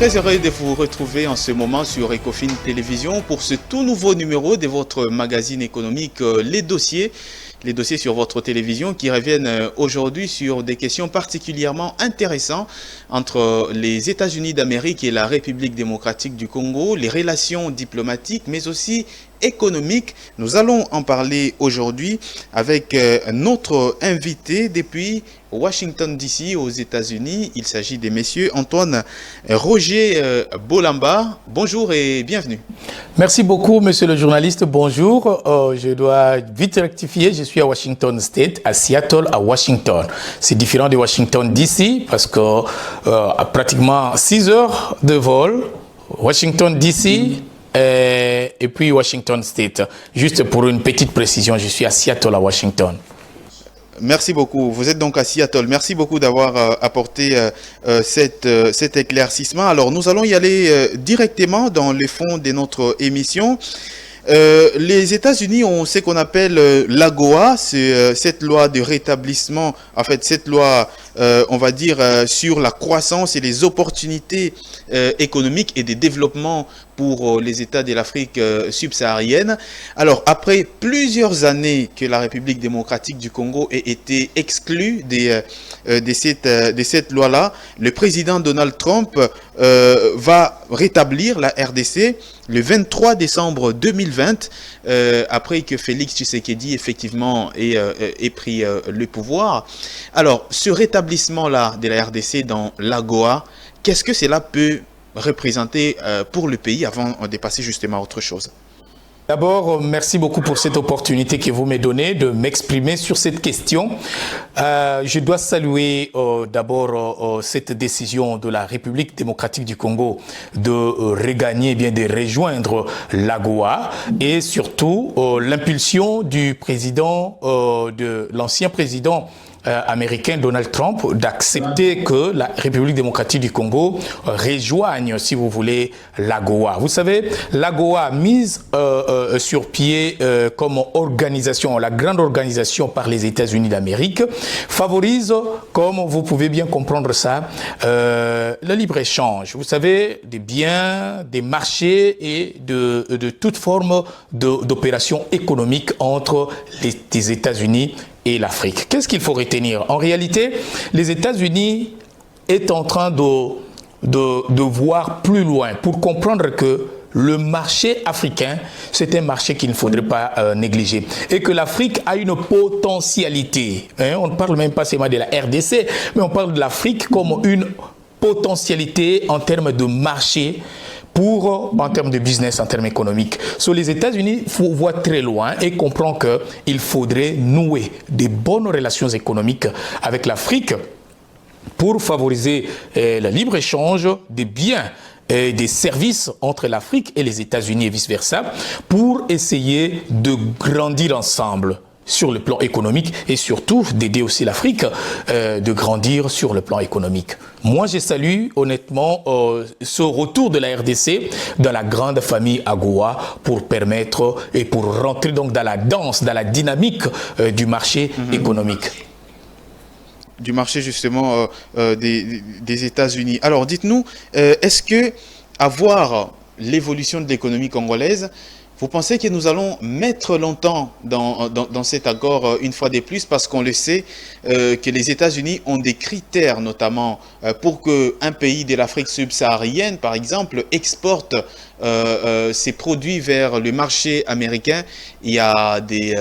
Très heureux de vous retrouver en ce moment sur Ecofin Télévision pour ce tout nouveau numéro de votre magazine économique Les Dossiers. Les dossiers sur votre télévision qui reviennent aujourd'hui sur des questions particulièrement intéressantes entre les États-Unis d'Amérique et la République démocratique du Congo, les relations diplomatiques mais aussi économiques. Nous allons en parler aujourd'hui avec notre invité depuis Washington DC aux États-Unis. Il s'agit des messieurs Antoine Roger Bolamba. Bonjour et bienvenue. Merci beaucoup, monsieur le journaliste. Bonjour. Je dois vite rectifier. Je suis à Washington State, à Seattle, à Washington. C'est différent de Washington DC parce que à pratiquement 6 heures de vol, Washington DC et puis Washington State. Juste pour une petite précision, je suis à Seattle, à Washington. Merci beaucoup. Vous êtes donc à Seattle. Merci beaucoup d'avoir apporté cet éclaircissement. Alors, nous allons y aller directement dans le fond de notre émission. Les États-Unis ont ce qu'on appelle l'AGOA, c'est cette loi de rétablissement, en fait cette loi, on va dire, sur la croissance et les opportunités économiques et de développement pour les États de l'Afrique subsaharienne. Alors, après plusieurs années que la République démocratique du Congo ait été exclue de cette loi-là, le président Donald Trump va rétablir la RDC le 23 décembre 2020, après que Félix Tshisekedi, effectivement, ait pris le pouvoir. Alors, ce rétablissement-là de la RDC dans l'AGOA, qu'est-ce que cela peut représenter pour le pays avant de passer justement à autre chose? D'abord, merci beaucoup pour cette opportunité que vous me donnez de m'exprimer sur cette question. Je dois saluer d'abord cette décision de la République démocratique du Congo de regagner, bien de rejoindre l'AGOA et surtout l'impulsion du président, de l'ancien président américain Donald Trump d'accepter que la République démocratique du Congo rejoigne, si vous voulez, l'AGOA. Vous savez, l'AGOA mise sur pied comme organisation, la grande organisation par les États-Unis d'Amérique, favorise, comme vous pouvez bien comprendre ça, le libre-échange. Vous savez, des biens, des marchés et de toute forme d'opération économique entre les États-Unis et l'Afrique. Qu'est-ce qu'il faut retenir? En réalité, les États-Unis est en train de voir plus loin pour comprendre que le marché africain, c'est un marché qu'il ne faudrait pas négliger. Et que l'Afrique a une potentialité. On ne parle même pas seulement de la RDC, mais on parle de l'Afrique comme une potentialité en termes de marché, en termes de business, en termes économiques. Sur les États-Unis, il faut voir très loin et comprendre qu'il faudrait nouer des bonnes relations économiques avec l'Afrique pour favoriser le libre-échange des biens et des services entre l'Afrique et les États-Unis et vice-versa pour essayer de grandir ensemble sur le plan économique et surtout d'aider aussi l'Afrique de grandir sur le plan économique. Moi, je salue honnêtement ce retour de la RDC dans la grande famille AGOA pour permettre et pour rentrer donc dans la danse, dans la dynamique du marché économique. Du marché justement des États-Unis. Alors dites-nous, est-ce que avoir l'évolution de l'économie congolaise, vous pensez que nous allons mettre longtemps dans cet accord une fois de plus parce qu'on le sait que les États-Unis ont des critères notamment pour qu'un pays de l'Afrique subsaharienne, par exemple, exporte ses produits vers le marché américain? Il y a des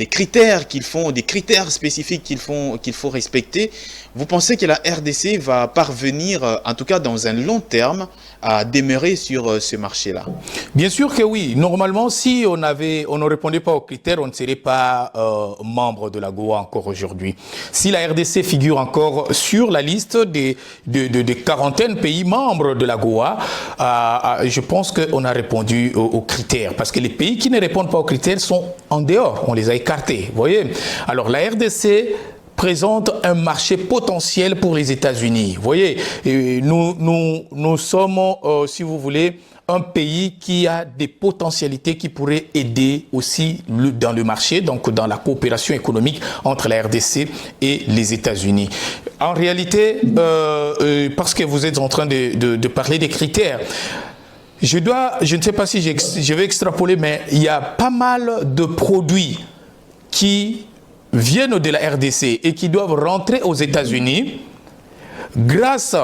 critères qu'ils font, des critères spécifiques qu'il faut respecter. Vous pensez que la RDC va parvenir, en tout cas dans un long terme, à demeurer sur ce marché-là? Bien sûr que oui. Normalement, si on ne répondait pas aux critères, on ne serait pas membre de l'AGOA encore aujourd'hui. Si la RDC figure encore sur la liste des quarantaine pays membres de l'AGOA, je pense qu'on a répondu aux critères. Parce que les pays qui ne répondent pas aux critères sont en dehors. On les a écartés. Vous voyez? Alors la RDC présente un marché potentiel pour les États-Unis. Vous voyez, nous sommes, si vous voulez, un pays qui a des potentialités qui pourraient aider aussi dans le marché, donc dans la coopération économique entre la RDC et les États-Unis. En réalité, parce que vous êtes en train de parler des critères, je ne sais pas si je vais extrapoler, mais il y a pas mal de produits qui viennent de la RDC et qui doivent rentrer aux États-Unis grâce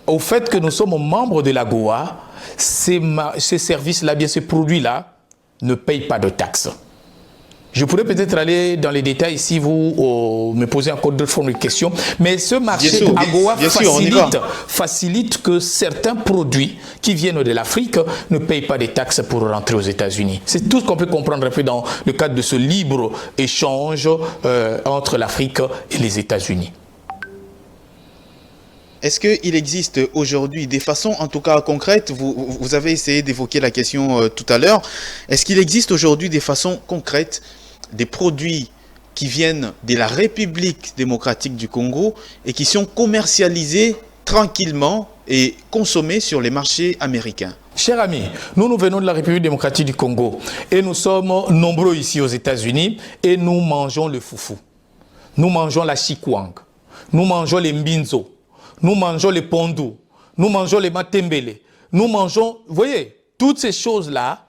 au fait que nous sommes membres de l'AGOA. Ces services-là, bien ces produits-là, ne payent pas de taxes. Je pourrais peut-être aller dans les détails si vous me posez encore d'autres formes de questions, mais ce marché AGOA facilite que certains produits qui viennent de l'Afrique ne payent pas des taxes pour rentrer aux États-Unis. C'est tout ce qu'on peut comprendre un peu dans le cadre de ce libre échange entre l'Afrique et les États-Unis. Est-ce qu'il existe aujourd'hui des façons, en tout cas concrètes, vous avez essayé d'évoquer la question tout à l'heure, est-ce qu'il existe aujourd'hui des façons concrètes, des produits qui viennent de la République démocratique du Congo et qui sont commercialisés tranquillement et consommés sur les marchés américains? Chers amis, nous venons de la République démocratique du Congo et nous sommes nombreux ici aux États-Unis et nous mangeons le foufou, nous mangeons la chikwang, nous mangeons les mbinzo, nous mangeons les pondou, nous mangeons les matembele, nous mangeons, vous voyez, toutes ces choses-là,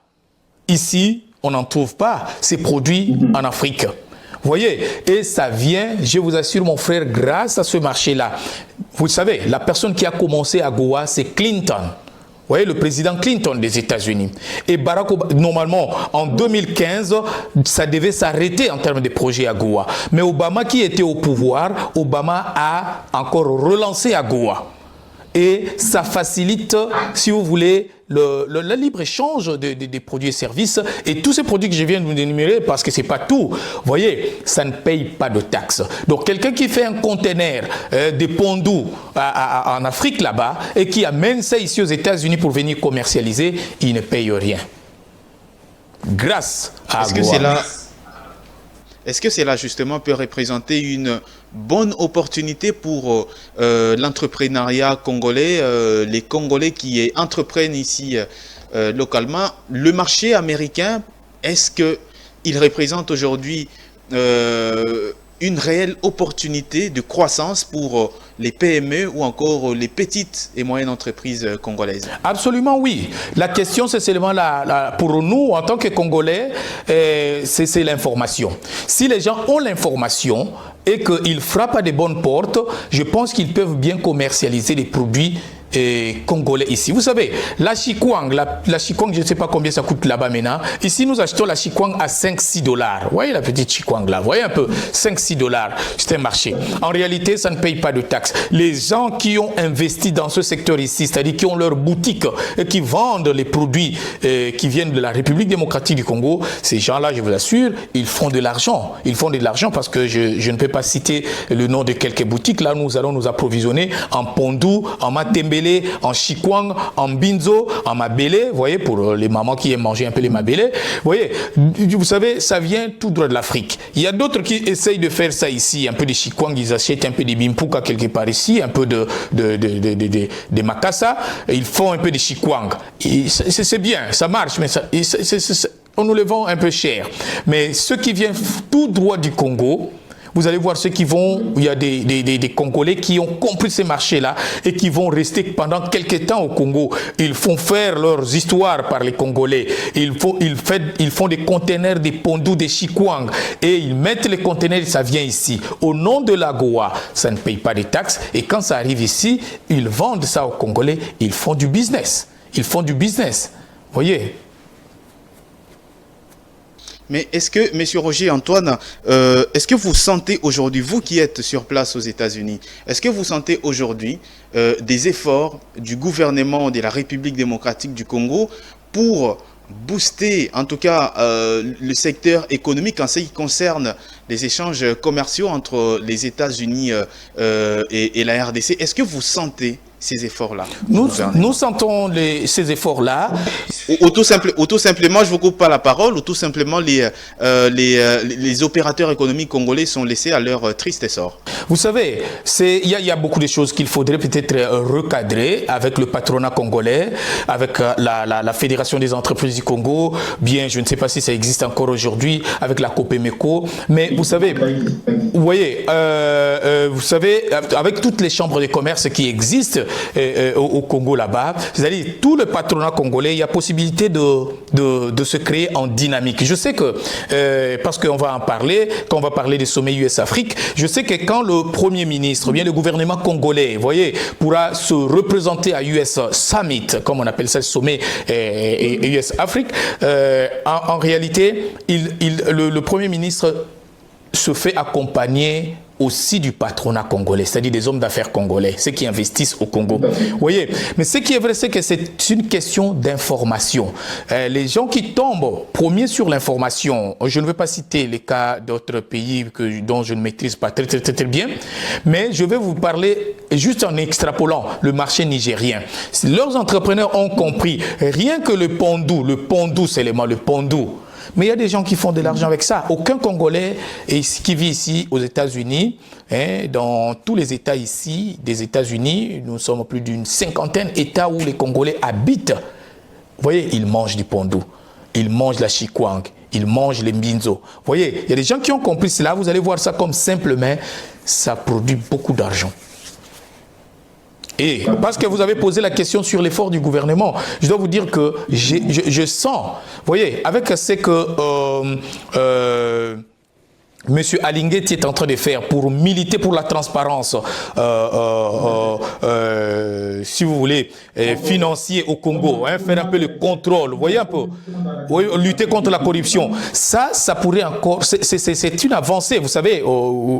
ici, on n'en trouve pas, ces produits en Afrique. Vous voyez, et ça vient, je vous assure mon frère, grâce à ce marché-là. Vous savez, la personne qui a commencé à Goa, c'est Clinton. Vous voyez, le président Clinton des États-Unis. Et Barack Obama, normalement, en 2015, ça devait s'arrêter en termes de projets à Goa. Mais Obama, qui était au pouvoir, Obama a encore relancé à Goa. Et ça facilite, si vous voulez, le libre-échange des produits et services. Et tous ces produits que je viens de vous énumérer, parce que ce n'est pas tout, vous voyez, ça ne paye pas de taxes. Donc, quelqu'un qui fait un conteneur de pondou en Afrique là-bas et qui amène ça ici aux États-Unis pour venir commercialiser, il ne paye rien. Grâce à Goa. Est-ce que cela justement peut représenter une bonne opportunité pour l'entrepreneuriat congolais, les Congolais qui entreprennent ici localement? Le marché américain, est-ce qu'il représente aujourd'hui une réelle opportunité de croissance pour les PME ou encore les petites et moyennes entreprises congolaises? Absolument oui. La question, c'est seulement pour nous, en tant que Congolais, c'est l'information. Si les gens ont l'information et qu'ils frappent à des bonnes portes, je pense qu'ils peuvent bien commercialiser les produits congolais ici. Vous savez, la chikwang, je ne sais pas combien ça coûte là-bas maintenant. Ici, nous achetons la chikwang à 5-6 $. Vous voyez la petite chikwang là, vous voyez un peu, 5-6 $. C'est un marché. En réalité, ça ne paye pas de taxes. Les gens qui ont investi dans ce secteur ici, c'est-à-dire qui ont leur boutique et qui vendent les produits qui viennent de la République démocratique du Congo, ces gens-là, je vous assure, ils font de l'argent. Ils font de l'argent parce que je ne peux pas citer le nom de quelques boutiques. Là, nous allons nous approvisionner en pondou, en matembele, en chikwang, en binzo, en mabele, vous voyez, pour les mamans qui aiment manger un peu les mabele. Vous voyez, vous savez, ça vient tout droit de l'Afrique. Il y a d'autres qui essayent de faire ça ici, un peu de chikwang, ils achètent un peu de bimpuka quelque part ici, un peu de makassa, ils font un peu de chikwang. C'est bien, ça marche, mais on nous le vend un peu cher. Mais ceux qui viennent tout droit du Congo, vous allez voir ceux qui vont, il y a des Congolais qui ont compris ces marchés-là et qui vont rester pendant quelques temps au Congo. Ils font faire leurs histoires par les Congolais. Ils font des conteneurs, des pondous, des chikwang et ils mettent les conteneurs et ça vient ici. Au nom de la Goa, ça ne paye pas de taxes et quand ça arrive ici, ils vendent ça aux Congolais. Ils font du business. Ils font du business. Vous voyez ? Mais est-ce que, M. Roger Antoine, est-ce que vous sentez aujourd'hui, vous qui êtes sur place aux États-Unis, est-ce que vous sentez aujourd'hui des efforts du gouvernement de la République démocratique du Congo pour booster, en tout cas, le secteur économique en ce qui concerne les échanges commerciaux entre les États-Unis et la RDC? Est-ce que vous sentez ces efforts-là? Nous sentons ces efforts-là. Ou tout simplement, je ne vous coupe pas la parole, ou tout simplement les opérateurs économiques congolais sont laissés à leur triste sort? Vous savez, il y a beaucoup de choses qu'il faudrait peut-être recadrer avec le patronat congolais, avec la Fédération des entreprises du Congo, bien, je ne sais pas si ça existe encore aujourd'hui, avec la Copemeco, mais vous savez, vous voyez, avec toutes les chambres de commerce qui existent au Congo là-bas, c'est-à-dire tout le patronat congolais, il y a possibilité de se créer en dynamique. Je sais que, parce qu'on va en parler, quand on va parler des sommets US-Afrique, je sais que quand le Premier ministre, bien le gouvernement congolais, vous voyez, pourra se représenter à US Summit, comme on appelle ça, le sommet US-Afrique, en réalité, le Premier ministre se fait accompagner aussi du patronat congolais, c'est-à-dire des hommes d'affaires congolais, ceux qui investissent au Congo. Vous voyez, mais ce qui est vrai, c'est que c'est une question d'information. Les gens qui tombent premiers sur l'information, je ne vais pas citer les cas d'autres pays dont je ne maîtrise pas très bien, mais je vais vous parler juste en extrapolant le marché nigérien. Leurs entrepreneurs ont compris, rien que le pondou seulement, le pondou. Mais il y a des gens qui font de l'argent avec ça. Aucun Congolais qui vit ici aux États-Unis, dans tous les États ici des États-Unis, nous sommes plus d'une 50aine d'États où les Congolais habitent. Vous voyez, ils mangent du pondou, ils mangent la chikwang, ils mangent les mbinzo. Vous voyez, il y a des gens qui ont compris cela. Vous allez voir ça comme simplement, ça produit beaucoup d'argent. Et parce que vous avez posé la question sur l'effort du gouvernement, je dois vous dire que je sens, vous voyez, avec ce que M. Alinguetti est en train de faire pour militer pour la transparence, si vous voulez, financier au Congo, faire un peu le contrôle, vous voyez un peu, lutter contre la corruption, ça pourrait encore, c'est une avancée, vous savez,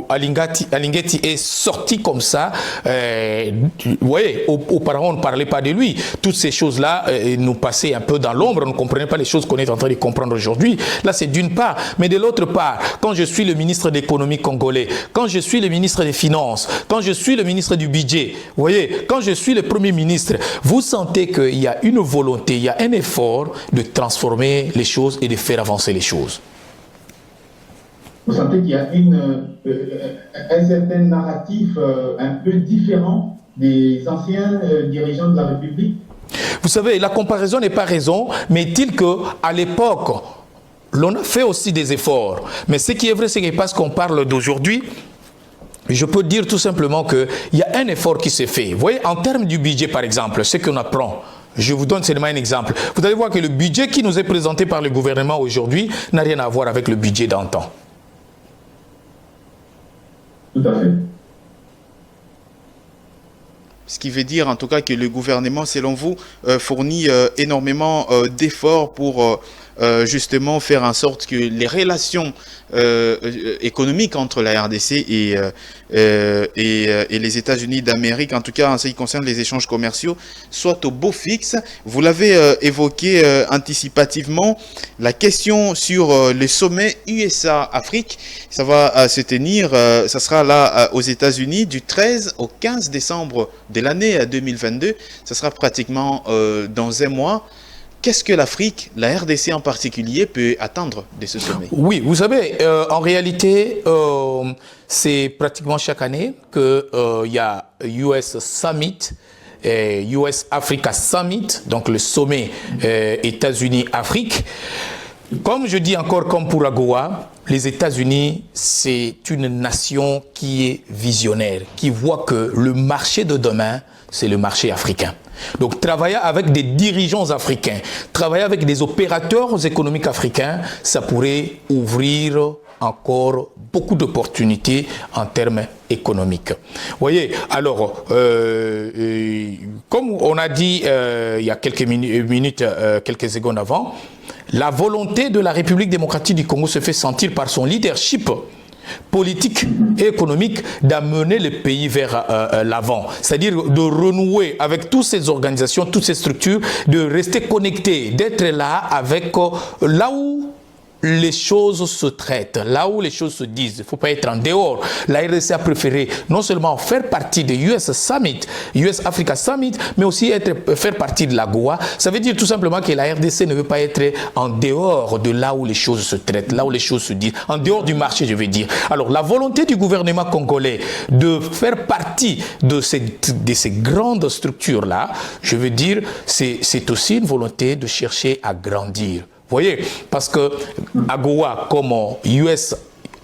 Alinguetti est sorti comme ça, vous voyez, auparavant on ne parlait pas de lui, toutes ces choses-là nous passaient un peu dans l'ombre, on ne comprenait pas les choses qu'on est en train de comprendre aujourd'hui, là c'est d'une part, mais de l'autre part, quand je suis le ministre de l'économie congolais, quand je suis le ministre des Finances, quand je suis le ministre du budget, vous voyez, quand je suis le Premier ministre, vous sentez qu'il y a une volonté, il y a un effort de transformer les choses et de faire avancer les choses. Vous sentez qu'il y a un certain narratif un peu différent des anciens dirigeants de la République? Vous savez, la comparaison n'est pas raison, mais est-il qu'à l'époque, l'on a fait aussi des efforts. Mais ce qui est vrai, c'est que parce qu'on parle d'aujourd'hui, je peux dire tout simplement qu'il y a un effort qui s'est fait. Vous voyez, en termes du budget, par exemple, ce qu'on apprend, je vous donne seulement un exemple. Vous allez voir que le budget qui nous est présenté par le gouvernement aujourd'hui n'a rien à voir avec le budget d'antan. Tout à fait. Ce qui veut dire en tout cas que le gouvernement, selon vous, fournit énormément d'efforts pour justement faire en sorte que les relations économiques entre la RDC et les États-Unis d'Amérique, en tout cas en ce qui concerne les échanges commerciaux, soient au beau fixe. Vous l'avez évoqué anticipativement, la question sur le sommet USA-Afrique, ça va se tenir, ça sera là aux États-Unis du 13 au 15 décembre de l'année 2022, ça sera pratiquement dans un mois. Qu'est-ce que l'Afrique, la RDC en particulier, peut attendre de ce sommet? Oui, vous savez, en réalité, c'est pratiquement chaque année qu'il y a US Summit, US Africa Summit, donc le sommet États-Unis-Afrique. Comme je dis encore, comme pour AGOA, les États-Unis, c'est une nation qui est visionnaire, qui voit que le marché de demain, c'est le marché africain. Donc, travailler avec des dirigeants africains, travailler avec des opérateurs économiques africains, ça pourrait ouvrir encore beaucoup d'opportunités en termes économiques. Vous voyez, alors, comme on a dit il y a quelques minutes, quelques secondes avant, la volonté de la République démocratique du Congo se fait sentir par son leadership politique et économique d'amener le pays vers l'avant. C'est-à-dire de renouer avec toutes ces organisations, toutes ces structures, de rester connecté, d'être là avec là où les choses se traitent, là où les choses se disent, il ne faut pas être en dehors. La RDC a préféré non seulement faire partie de US Summit, US Africa Summit, mais aussi faire partie de l'AGOA. Ça veut dire tout simplement que la RDC ne veut pas être en dehors de là où les choses se traitent, là où les choses se disent, en dehors du marché, je veux dire. Alors, la volonté du gouvernement congolais de faire partie de ces grandes structures-là, je veux dire, c'est aussi une volonté de chercher à grandir. Vous voyez, parce que AGOA comme US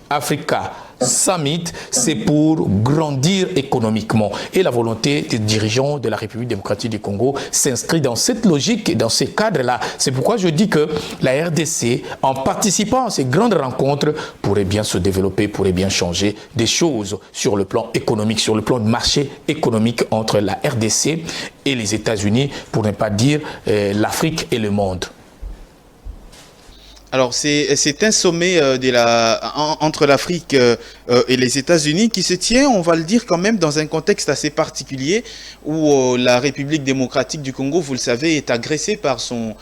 Africa Summit, c'est pour grandir économiquement. Et la volonté des dirigeants de la République démocratique du Congo s'inscrit dans cette logique et dans ces cadres-là. C'est pourquoi je dis que la RDC, en participant à ces grandes rencontres, pourrait bien se développer, pourrait bien changer des choses sur le plan économique, sur le plan de marché économique entre la RDC et les États-Unis, pour ne pas dire l'Afrique et le monde. Alors, c'est un sommet entre l'Afrique et les États-Unis qui se tient, on va le dire quand même, dans un contexte assez particulier où la République démocratique du Congo, vous le savez, est agressée par son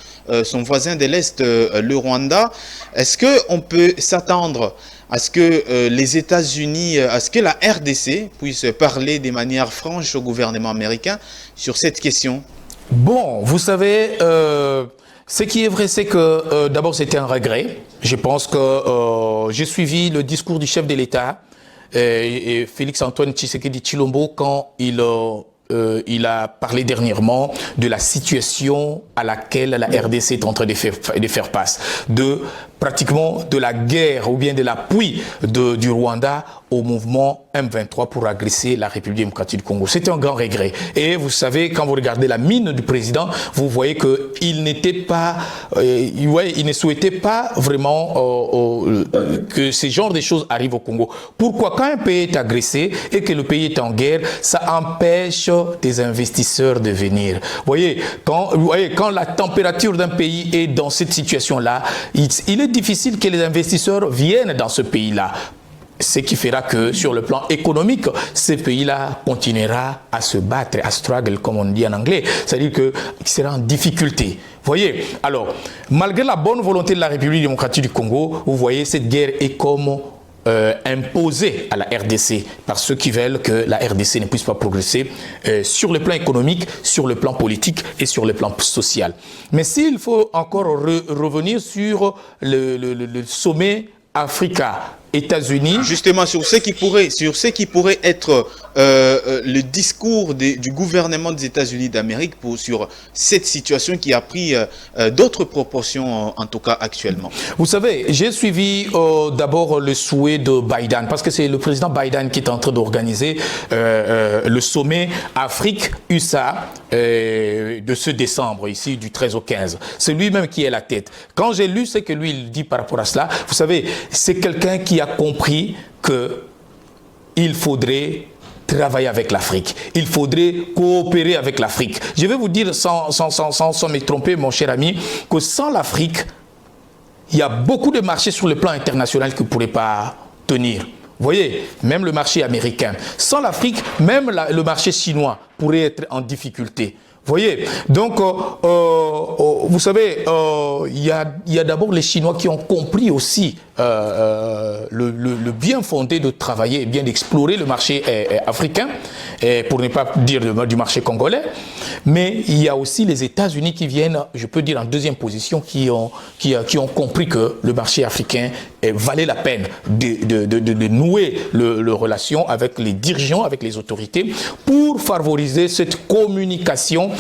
voisin de l'Est, le Rwanda. Est-ce qu'on peut s'attendre à ce que les États-Unis, à ce que la RDC puisse parler de manière franche au gouvernement américain sur cette question? Bon, vous savez... ce qui est vrai, c'est que d'abord c'était un regret. Je pense que j'ai suivi le discours du chef de l'État, Félix-Antoine Tshisekedi Tshilombo, quand il a parlé dernièrement de la situation à laquelle la RDC est en train de faire face, pratiquement de la guerre ou bien de l'appui du Rwanda au mouvement M23 pour agresser la République démocratique du Congo. C'était un grand regret. Et vous savez, quand vous regardez la mine du président, vous voyez qu'il n'était pas, il ne souhaitait pas vraiment que ce genre de choses arrivent au Congo. Pourquoi? Quand un pays est agressé et que le pays est en guerre, ça empêche des investisseurs de venir. Vous voyez, quand la température d'un pays est dans cette situation-là, il est difficile que les investisseurs viennent dans ce pays-là. Ce qui fera que sur le plan économique, ce pays-là continuera à se battre, à struggle, comme on dit en anglais. C'est-à-dire qu'il sera en difficulté. Vous voyez? Alors, malgré la bonne volonté de la République démocratique du Congo, vous voyez, cette guerre est comme imposée à la RDC par ceux qui veulent que la RDC ne puisse pas progresser sur le plan économique, sur le plan politique et sur le plan social. Mais s'il faut encore revenir sur le sommet Africa États-Unis. Justement, sur ce qui pourrait être le discours du gouvernement des États-Unis d'Amérique sur cette situation qui a pris d'autres proportions, en tout cas actuellement. Vous savez, j'ai suivi d'abord le souhait de Biden, parce que c'est le président Biden qui est en train d'organiser le sommet Afrique-USA de ce décembre, ici, du 13 au 15. C'est lui-même qui est la tête. Quand j'ai lu ce que lui il dit par rapport à cela, vous savez, c'est quelqu'un qui a compris qu'il faudrait travailler avec l'Afrique. Il faudrait coopérer avec l'Afrique. Je vais vous dire sans me tromper, mon cher ami, que sans l'Afrique, il y a beaucoup de marchés sur le plan international qui ne pourraient pas tenir. Vous voyez, même le marché américain. Sans l'Afrique, même le marché chinois pourrait être en difficulté. Vous voyez, donc, vous savez, il y a d'abord les Chinois qui ont compris aussi le bien fondé de travailler et bien d'explorer le marché africain, pour ne pas dire du marché congolais. Mais il y a aussi les États-Unis qui viennent, je peux dire en deuxième position, qui ont compris que le marché africain valait la peine de nouer le relation avec les dirigeants, avec les autorités, pour favoriser cette communication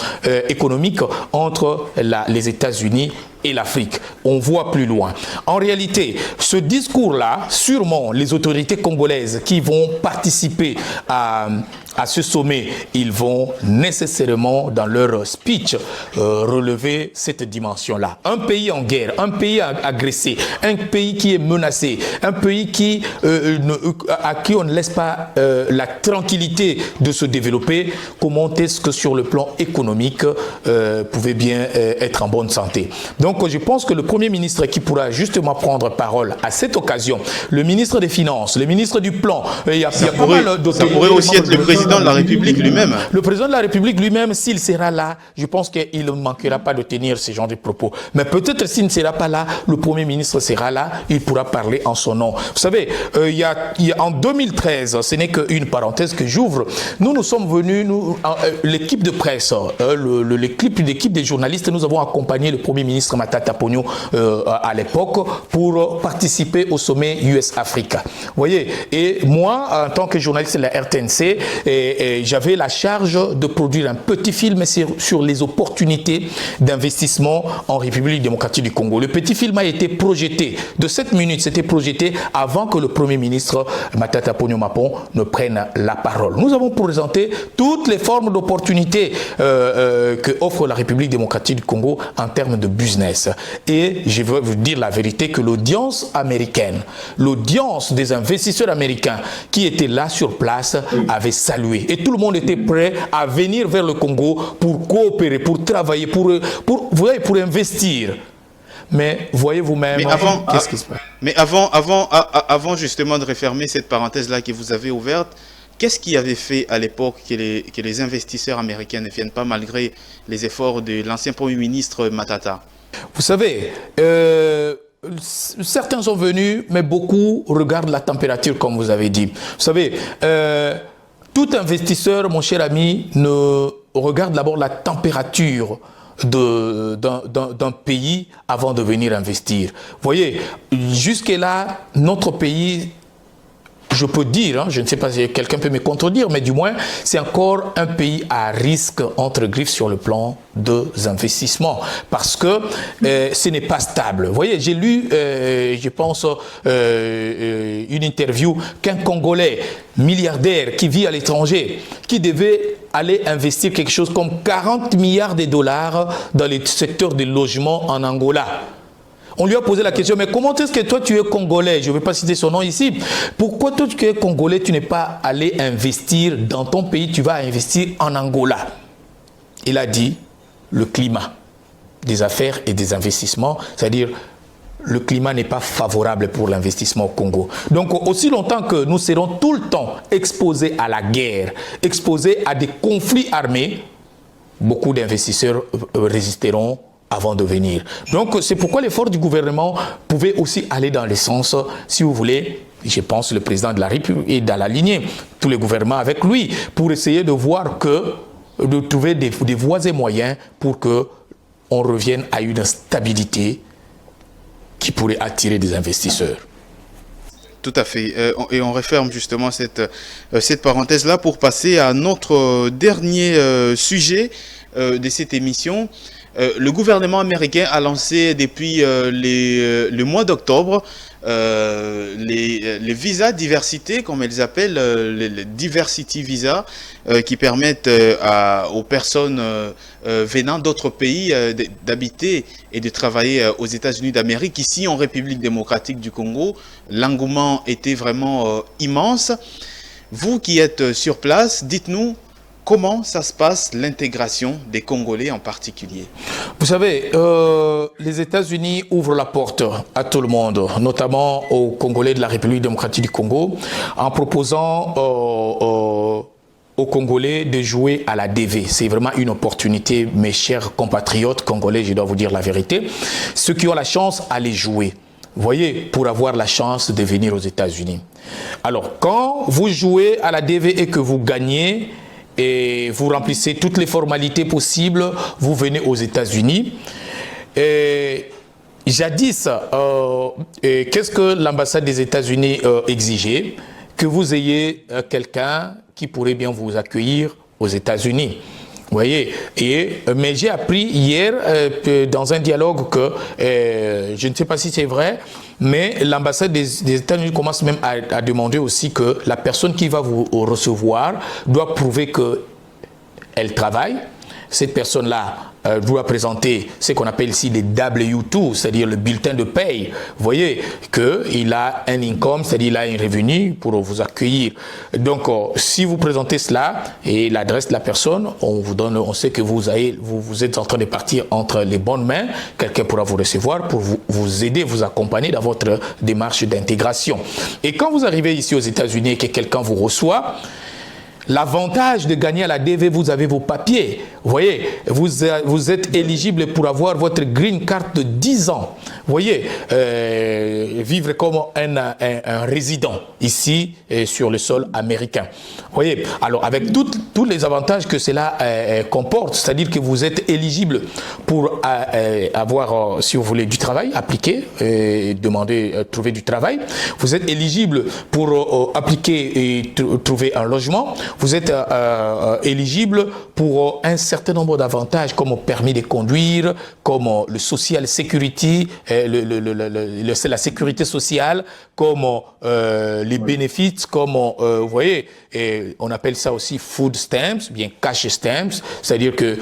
économique entre les États-Unis et l'Afrique. On voit plus loin. En réalité, ce discours-là, sûrement les autorités congolaises qui vont participer à ce sommet, ils vont nécessairement dans leur speech relever cette dimension-là. Un pays en guerre, un pays agressé, un pays qui est menacé, un pays à qui on ne laisse pas la tranquillité de se développer, comment est-ce que sur le plan économique pouvait bien être en bonne santé. Donc Donc je pense que le Premier ministre qui pourra justement prendre parole à cette occasion, le ministre des Finances, le ministre du Plan, il y a pas mal d'autres. Ça pourrait aussi être le président de la République lui-même. Le président de la République lui-même, s'il sera là, je pense qu'il ne manquera pas de tenir ce genre de propos. Mais peut-être s'il ne sera pas là, le Premier ministre sera là, il pourra parler en son nom. Vous savez, en 2013, ce n'est qu'une parenthèse que j'ouvre, nous sommes venus, l'équipe de presse, l'équipe des journalistes, nous avons accompagné le Premier ministre Matata Ponyo à l'époque pour participer au sommet US-Africa. Vous voyez, et moi, en tant que journaliste de la RTNC, j'avais la charge de produire un petit film sur les opportunités d'investissement en République démocratique du Congo. Le petit film a été projeté de 7 minutes, c'était projeté avant que le Premier ministre Matata Ponyo Mapon ne prenne la parole. Nous avons présenté toutes les formes d'opportunités que offre la République démocratique du Congo en termes de business. Et je veux vous dire la vérité que l'audience américaine, l'audience des investisseurs américains qui étaient là sur place avait salué. Et tout le monde était prêt à venir vers le Congo pour coopérer, pour travailler, pour investir. Mais voyez vous-même, qu'est-ce qui se passe? Mais avant justement de refermer cette parenthèse-là que vous avez ouverte, qu'est-ce qui avait fait à l'époque que les investisseurs américains ne viennent pas malgré les efforts de l'ancien Premier ministre Matata? Vous savez, certains sont venus, mais beaucoup regardent la température, comme vous avez dit. Vous savez, tout investisseur, mon cher ami, ne regarde d'abord la température d'un pays avant de venir investir. Vous voyez, jusque-là, notre pays, je peux dire, je ne sais pas si quelqu'un peut me contredire, mais du moins, c'est encore un pays à risque entre griffes sur le plan des investissements, parce que ce n'est pas stable. Vous voyez, j'ai lu, je pense, une interview qu'un Congolais milliardaire qui vit à l'étranger, qui devait aller investir quelque chose comme 40 milliards de dollars dans le secteur du logement en Angola. On lui a posé la question, mais comment est-ce que toi tu es Congolais? Je ne vais pas citer son nom ici. Pourquoi toi tu es Congolais, tu n'es pas allé investir dans ton pays, tu vas investir en Angola? Il a dit, le climat des affaires et des investissements, c'est-à-dire le climat n'est pas favorable pour l'investissement au Congo. Donc aussi longtemps que nous serons tout le temps exposés à la guerre, exposés à des conflits armés, beaucoup d'investisseurs résisteront avant de venir. Donc c'est pourquoi l'effort du gouvernement pouvait aussi aller dans le sens, si vous voulez, je pense le président de la République est dans la lignée, tous les gouvernements avec lui, pour essayer de voir de trouver des voies et moyens pour que on revienne à une stabilité qui pourrait attirer des investisseurs. Tout à fait. Et on referme justement cette parenthèse-là pour passer à notre dernier sujet de cette émission. Le gouvernement américain a lancé depuis le mois d'octobre les visas diversité, comme elles appellent, les diversity visas, qui permettent aux personnes venant d'autres pays d'habiter et de travailler aux États-Unis d'Amérique. Ici, en République démocratique du Congo, l'engouement était vraiment immense. Vous qui êtes sur place, dites-nous, comment ça se passe, l'intégration des Congolais en particulier? Vous savez, les États-Unis ouvrent la porte à tout le monde, notamment aux Congolais de la République démocratique du Congo, en proposant aux Congolais de jouer à la DV. C'est vraiment une opportunité, mes chers compatriotes congolais, je dois vous dire la vérité. Ceux qui ont la chance, allez jouer. Vous voyez, pour avoir la chance de venir aux États-Unis. Alors, quand vous jouez à la DV et que vous gagnez, et vous remplissez toutes les formalités possibles, vous venez aux États-Unis. Jadis, qu'est-ce que l'ambassade des États-Unis exigeait? Que vous ayez quelqu'un qui pourrait bien vous accueillir aux États-Unis. Vous voyez, mais j'ai appris hier dans un dialogue que, je ne sais pas si c'est vrai, mais l'ambassade des États-Unis commence même à demander aussi que la personne qui va vous recevoir doit prouver qu'elle travaille, cette personne-là doit présenter ce qu'on appelle ici les W2, c'est-à-dire le bulletin de paye. Vous voyez qu'il a un income, c'est-à-dire il a un revenu pour vous accueillir. Donc, si vous présentez cela et l'adresse de la personne, on vous donne, on sait que vous êtes en train de partir entre les bonnes mains. Quelqu'un pourra vous recevoir pour vous aider, vous accompagner dans votre démarche d'intégration. Et quand vous arrivez ici aux États-Unis et que quelqu'un vous reçoit, l'avantage de gagner à la DV, vous avez vos papiers. Vous voyez, vous êtes éligible pour avoir votre green card de 10 ans. Vous voyez, vivre comme un résident ici sur le sol américain. Vous voyez, alors avec tous les avantages que cela comporte, c'est-à-dire que vous êtes éligible pour avoir, si vous voulez, du travail, appliquer, demander, trouver du travail. Vous êtes éligible pour appliquer et trouver un logement. Vous êtes éligible pour un certain nombre d'avantages comme permis de conduire, comme le social security, la sécurité sociale, comme les bénéfices, comme vous voyez, on appelle ça aussi food stamps, bien cash stamps, c'est-à-dire que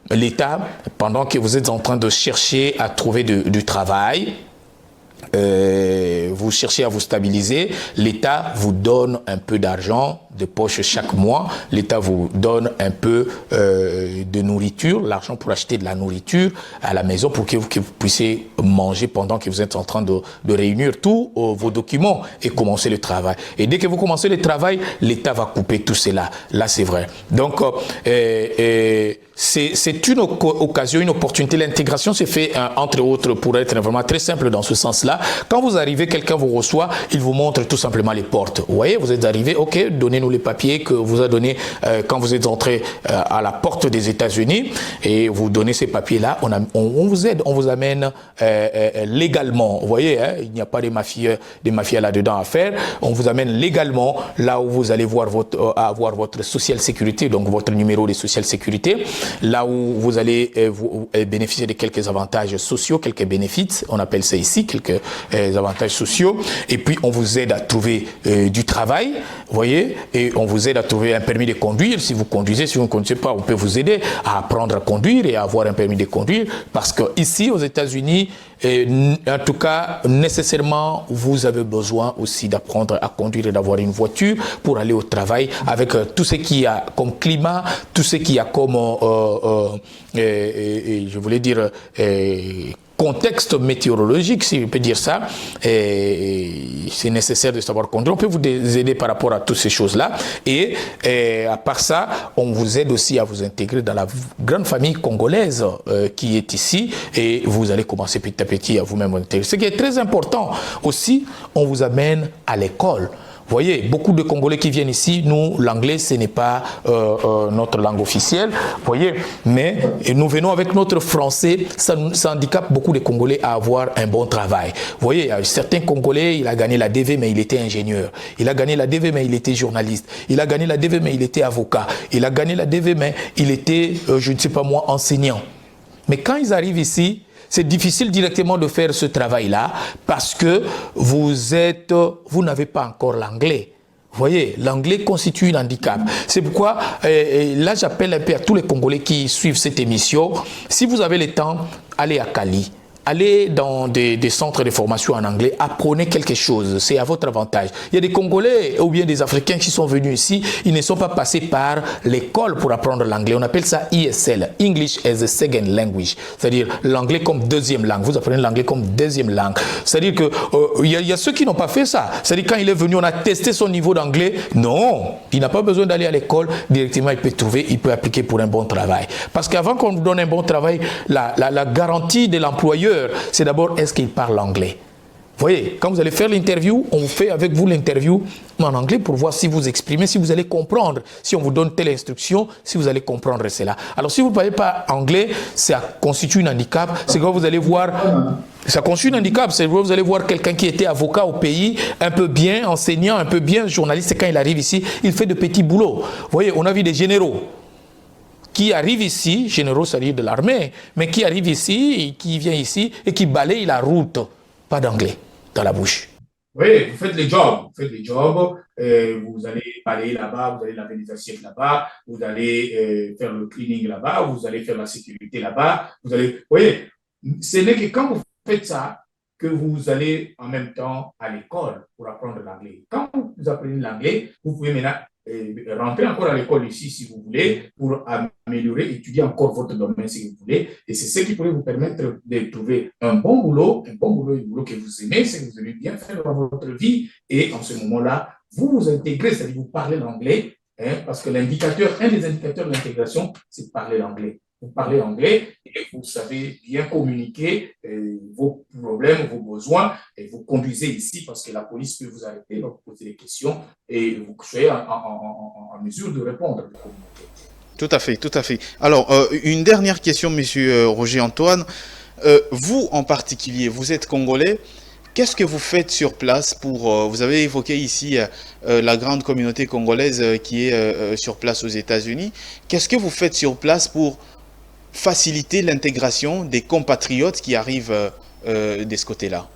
l'État, pendant que vous êtes en train de chercher à trouver du travail, vous cherchez à vous stabiliser, l'État vous donne un peu d'argent de poche chaque mois, l'État vous donne un peu de nourriture, l'argent pour acheter de la nourriture à la maison pour que vous puissiez manger pendant que vous êtes en train de réunir tous vos documents et commencer le travail. Et dès que vous commencez le travail, l'État va couper tout cela. Là, c'est vrai. Donc, c'est une occasion, une opportunité. L'intégration s'est fait, entre autres, pour être vraiment très simple dans ce sens-là. Quand vous arrivez, quelqu'un vous reçoit, il vous montre tout simplement les portes. Vous voyez, vous êtes arrivé, ok, donnez-nous les papiers que vous a donné quand vous êtes entré à la porte des États-Unis et vous donnez ces papiers-là, on vous aide, on vous amène légalement. Vous voyez, hein, il n'y a pas des mafias là-dedans à faire. On vous amène légalement là où vous allez avoir votre social sécurité, donc votre numéro de social sécurité, là où vous allez bénéficier de quelques avantages sociaux, quelques bénéfices, on appelle ça ici, quelques avantages sociaux, et puis on vous aide à trouver du travail, vous voyez, et on vous aide à trouver un permis de conduire. Si vous conduisez, si vous ne conduisez pas, on peut vous aider à apprendre à conduire et à avoir un permis de conduire, parce que ici aux États-Unis, en tout cas, nécessairement, vous avez besoin aussi d'apprendre à conduire et d'avoir une voiture pour aller au travail avec tout ce qu'il y a comme climat, tout ce qu'il y a comme, je voulais dire, contexte météorologique, si je peux dire ça, c'est nécessaire de savoir conduire. On peut vous aider par rapport à toutes ces choses-là. Et à part ça, on vous aide aussi à vous intégrer dans la grande famille congolaise qui est ici. Et vous allez commencer petit à petit à vous-même intégrer. Ce qui est très important aussi, on vous amène à l'école. Vous voyez, beaucoup de Congolais qui viennent ici, nous, l'anglais, ce n'est pas notre langue officielle, vous voyez, mais nous venons avec notre français, ça handicape beaucoup de Congolais à avoir un bon travail. Vous voyez, il y a certains Congolais, il a gagné la DV, mais il était ingénieur. Il a gagné la DV, mais il était journaliste. Il a gagné la DV, mais il était avocat. Il a gagné la DV, mais il était, je ne sais pas moi, enseignant. Mais quand ils arrivent ici, c'est difficile directement de faire ce travail-là parce que vous n'avez pas encore l'anglais. Vous voyez, l'anglais constitue un handicap. C'est pourquoi, là, j'appelle un peu à tous les Congolais qui suivent cette émission. Si vous avez le temps, allez à Cali. Allez dans des centres de formation en anglais, apprenez quelque chose, c'est à votre avantage. Il y a des Congolais ou bien des Africains qui sont venus ici, ils ne sont pas passés par l'école pour apprendre l'anglais. On appelle ça ESL, English as a Second Language, c'est-à-dire l'anglais comme deuxième langue. Vous apprenez l'anglais comme deuxième langue. C'est-à-dire que il y a ceux qui n'ont pas fait ça. C'est-à-dire quand il est venu, on a testé son niveau d'anglais. Non, il n'a pas besoin d'aller à l'école, directement il peut trouver, il peut appliquer pour un bon travail. Parce qu'avant qu'on vous donne un bon travail, la garantie de l'employeur, c'est d'abord, est-ce qu'il parle anglais? Vous voyez, quand vous allez faire l'interview, on fait avec vous l'interview en anglais pour voir si vous exprimez, si vous allez comprendre, si on vous donne telle instruction, si vous allez comprendre cela. Alors, si vous ne parlez pas anglais, ça constitue un handicap. C'est quand vous allez voir, ça constitue un handicap. C'est quand vous allez voir quelqu'un qui était avocat au pays, un peu bien enseignant, un peu bien journaliste, et quand il arrive ici, il fait de petits boulots. Vous voyez, on a vu des généraux qui arrive ici, généraux, c'est-à-dire de l'armée, mais qui arrive ici, et qui vient ici et qui balaye la route, pas d'anglais dans la bouche. Oui, vous faites les jobs, vous allez balayer là-bas, vous allez laver les assiettes là-bas, vous allez faire le cleaning là-bas, vous allez faire la sécurité là-bas, vous allez, vous voyez, ce n'est que quand vous faites ça que vous allez en même temps à l'école pour apprendre l'anglais. Quand vous apprenez l'anglais, vous pouvez maintenant rentrer encore à l'école ici si vous voulez pour améliorer, étudier encore votre domaine si vous voulez. Et c'est ce qui pourrait vous permettre de trouver un boulot que vous aimez, c'est que vous aimez bien faire dans votre vie. Et en ce moment-là, vous vous intégrez, c'est-à-dire vous parlez l'anglais, hein, parce que un des indicateurs de l'intégration, c'est de parler l'anglais. Vous parlez anglais et vous savez bien communiquer vos problèmes, vos besoins, et vous conduisez ici parce que la police peut vous arrêter, vous poser des questions et vous soyez en mesure de répondre, de communiquer. Tout à fait, tout à fait. Alors, une dernière question, monsieur Roger Antoine. Vous en particulier, vous êtes congolais. Qu'est-ce que vous faites sur place pour... vous avez évoqué ici la grande communauté congolaise qui est sur place aux États-Unis. Qu'est-ce que vous faites sur place pour faciliter l'intégration des compatriotes qui arrivent de ce côté-là?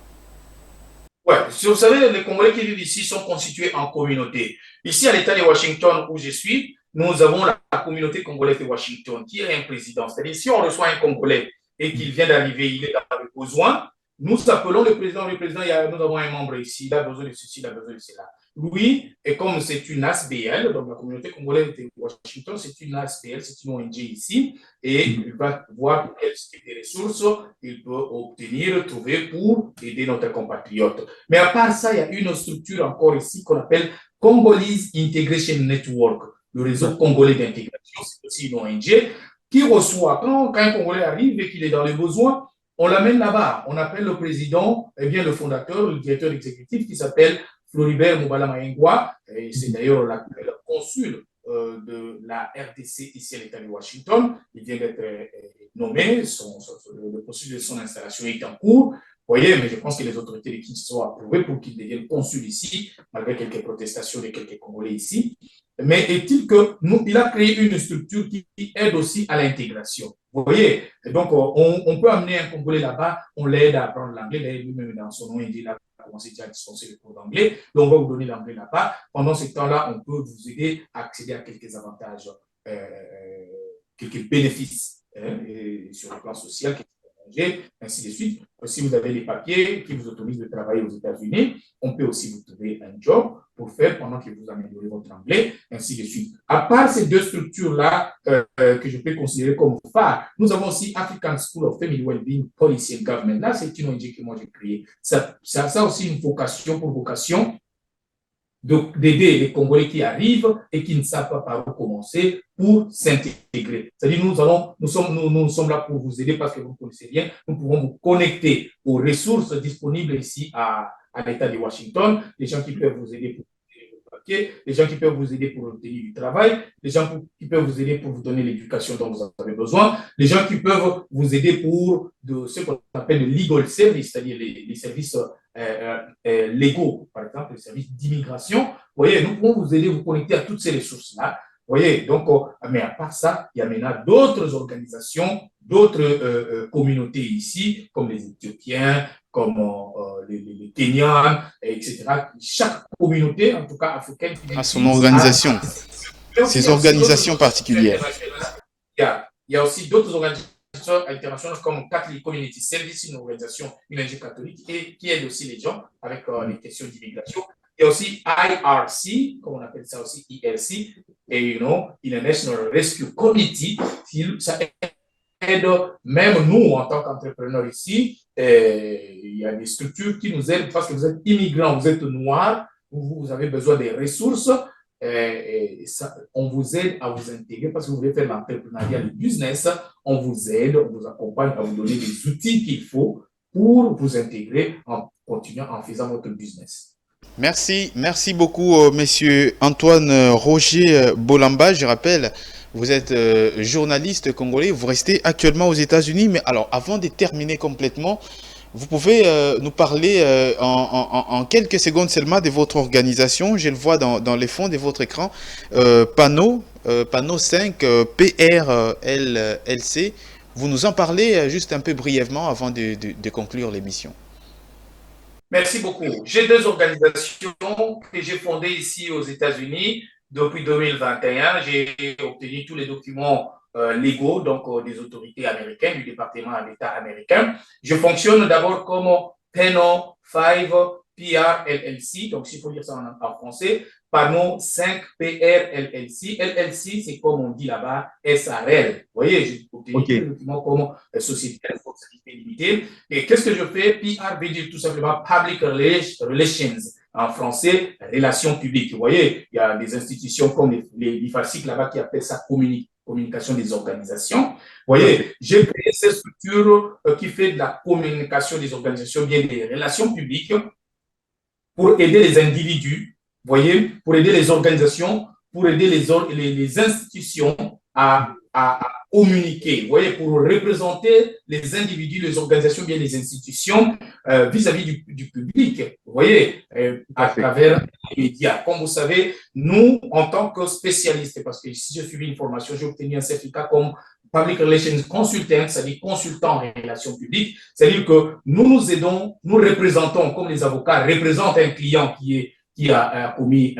Ouais, si vous savez, les Congolais qui vivent ici sont constitués en communautés. Ici, à l'État de Washington, où je suis, nous avons la communauté congolaise de Washington, qui est un président. C'est-à-dire, si on reçoit un Congolais et qu'il vient d'arriver, il est dans le besoin, nous appelons le président, nous avons un membre ici, il a besoin de ceci, il a besoin de cela. Lui, et comme c'est une ASBL, donc la communauté congolaise de Washington, c'est une ASBL, c'est une ONG ici, et il va voir quel type de ressources il peut obtenir, trouver pour aider notre compatriote. Mais à part ça, il y a une structure encore ici qu'on appelle Congolese Integration Network, le réseau congolais d'intégration, c'est aussi une ONG, qui reçoit, quand un Congolais arrive et qu'il est dans les besoins, on l'amène là-bas. On appelle le président, eh bien le fondateur, le directeur exécutif qui s'appelle Floribert Mobala Maengwa, et c'est d'ailleurs le consul de la RDC ici à l'État de Washington. Il vient d'être nommé, le processus de son installation est en cours. Vous voyez, mais je pense que les autorités de Kinshasa ont approuvé pour qu'il devienne consul ici, malgré quelques protestations de quelques Congolais ici. Mais est-il que il a créé une structure qui aide aussi à l'intégration. Vous voyez, donc on peut amener un Congolais là-bas, on l'aide à apprendre l'anglais, lui-même dans son nom, il dit là, commencé déjà à dispenser le cours d'anglais, donc on va vous donner l'anglais là-bas. Pendant ce temps-là, on peut vous aider à accéder à quelques avantages, quelques bénéfices sur le plan social, ainsi de suite. Si vous avez les papiers qui vous autorisent de travailler aux États-Unis, on peut aussi vous trouver un job pour faire pendant que vous améliorez votre anglais, ainsi de suite. À part ces deux structures-là que je peux considérer comme phares, nous avons aussi African School of Family Wellbeing Policy and Government. Là, c'est une ONG que moi j'ai créée. Ça a aussi une vocation d'aider les Congolais qui arrivent et qui ne savent pas par où commencer pour s'intégrer. C'est-à-dire, nous sommes là pour vous aider parce que vous ne connaissez rien. Nous pouvons vous connecter aux ressources disponibles ici à l'État de Washington, les gens qui peuvent vous aider pour les gens qui peuvent vous aider pour obtenir du travail, les gens qui peuvent vous aider pour vous donner l'éducation dont vous avez besoin, les gens qui peuvent vous aider pour ce qu'on appelle le legal service, c'est-à-dire les services légaux, par exemple, les services d'immigration. Vous voyez, nous pouvons vous aider, vous connecter à toutes ces ressources-là. Vous voyez, donc, mais à part ça, il y a maintenant d'autres organisations, d'autres communautés ici, comme les Éthiopiens, comme les Kenyans, etc. Chaque communauté, en tout cas africaine, à son organisation, ses organisations particulières. Il y a aussi d'autres organisations internationales comme Catholic Community Service, une organisation, une ONG catholique, et qui aide aussi les gens avec les questions d'immigration. Il y a aussi IRC, comme on appelle ça aussi IRC, et International Rescue Committee, ça aide même nous en tant qu'entrepreneurs ici. Il y a des structures qui nous aident parce que vous êtes immigrants, vous êtes noirs, vous avez besoin des ressources. Et ça, on vous aide à vous intégrer parce que vous voulez faire l'entrepreneuriat, le business. On vous aide, on vous accompagne à vous donner les outils qu'il faut pour vous intégrer en continuant en faisant votre business. Merci beaucoup, monsieur Antoine Roger Bolamba. Je rappelle, vous êtes journaliste congolais, vous restez actuellement aux États-Unis. Mais alors, avant de terminer complètement, vous pouvez nous parler en quelques secondes seulement de votre organisation. Je le vois dans les fonds de votre écran, panneau 5 PRLLC. Vous nous en parlez juste un peu brièvement avant de conclure l'émission. Merci beaucoup. J'ai deux organisations que j'ai fondées ici aux États-Unis depuis 2021. J'ai obtenu tous les documents légaux, donc des autorités américaines, du département d'État américain. Je fonctionne d'abord comme Peno 5 PR LLC, donc s'il faut dire ça en français, Pano 5 PR LLC. LLC, c'est comme on dit là-bas, SRL. Vous voyez, j'ai obtenu tous les documents comme société à responsabilité limitée. Et qu'est-ce que je fais? PR veut dire tout simplement Public Relations. En français, relations publiques. Vous voyez, il y a des institutions comme les FACIC là-bas qui appellent ça communication des organisations. Vous voyez, j'ai créé cette structure qui fait de la communication des organisations, bien des relations publiques, pour aider les individus, vous voyez, pour aider les organisations, pour aider les institutions à communiquer, vous voyez, pour représenter les individus, les organisations, bien les institutions vis-à-vis du public, vous voyez, à travers les médias. Comme vous savez, nous, en tant que spécialistes, parce que si j'ai suivi une formation, j'ai obtenu un certificat comme Public Relations Consultant, c'est-à-dire consultant en relations publiques, c'est-à-dire que nous nous aidons, nous représentons, comme les avocats représentent un client qui a commis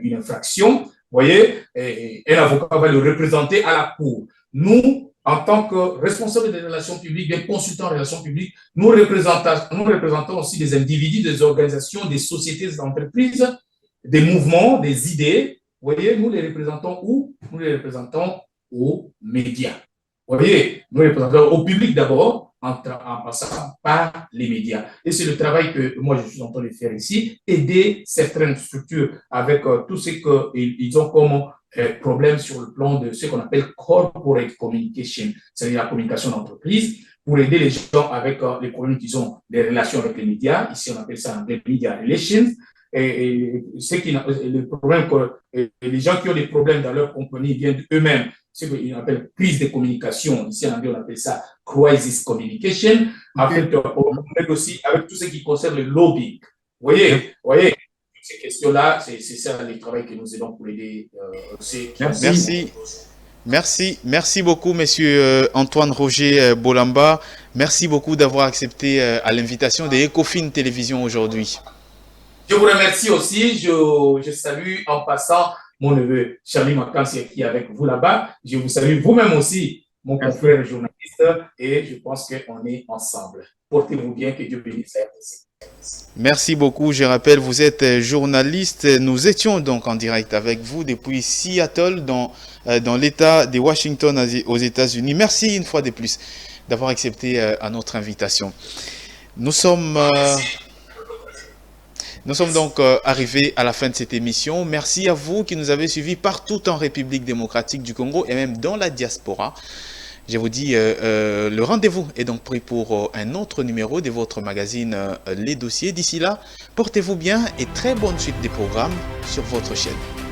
une infraction, vous voyez, un avocat va le représenter à la cour. Nous, en tant que responsables des relations publiques, des consultants en relations publiques, nous représentons aussi des individus, des organisations, des sociétés, des entreprises, des mouvements, des idées. Vous voyez, nous les représentons où? Nous les représentons aux médias. Vous voyez, nous les représentons au public d'abord, en passant par les médias. Et c'est le travail que moi, je suis en train de faire ici, aider certaines structures avec tout ce qu'ils ont comme problème sur le plan de ce qu'on appelle corporate communication, c'est-à-dire la communication d'entreprise, pour aider les gens avec les problèmes qu'ils ont des relations avec les médias. Ici, on appelle ça en anglais media relations. Et le problème que les gens qui ont des problèmes dans leur compagnie viennent eux-mêmes, ce qu'ils appellent crise de communication. Ici, en anglais, on appelle ça crisis communication. En fait, on aide aussi avec tout ce qui concerne le lobbying. Vous voyez, ces questions-là, c'est ça le travail que nous aidons pour aider Merci beaucoup, monsieur Antoine Roger Bolamba. Merci beaucoup d'avoir accepté à l'invitation de Ecofin Télévision aujourd'hui. Je vous remercie aussi. Je salue en passant mon neveu Charlie Makansi qui est avec vous là-bas. Je vous salue vous-même aussi, mon confrère journaliste, et je pense qu'on est ensemble. Portez-vous bien, que Dieu bénisse la RDC. Merci beaucoup. Je rappelle, vous êtes journaliste. Nous étions donc en direct avec vous depuis Seattle, dans l'État de Washington aux États-Unis. Merci une fois de plus d'avoir accepté à notre invitation. Nous sommes donc arrivés à la fin de cette émission. Merci à vous qui nous avez suivis partout en République démocratique du Congo et même dans la diaspora. Je vous dis, le rendez-vous est donc pris pour un autre numéro de votre magazine Les Dossiers. D'ici là, portez-vous bien et très bonne suite des programmes sur votre chaîne.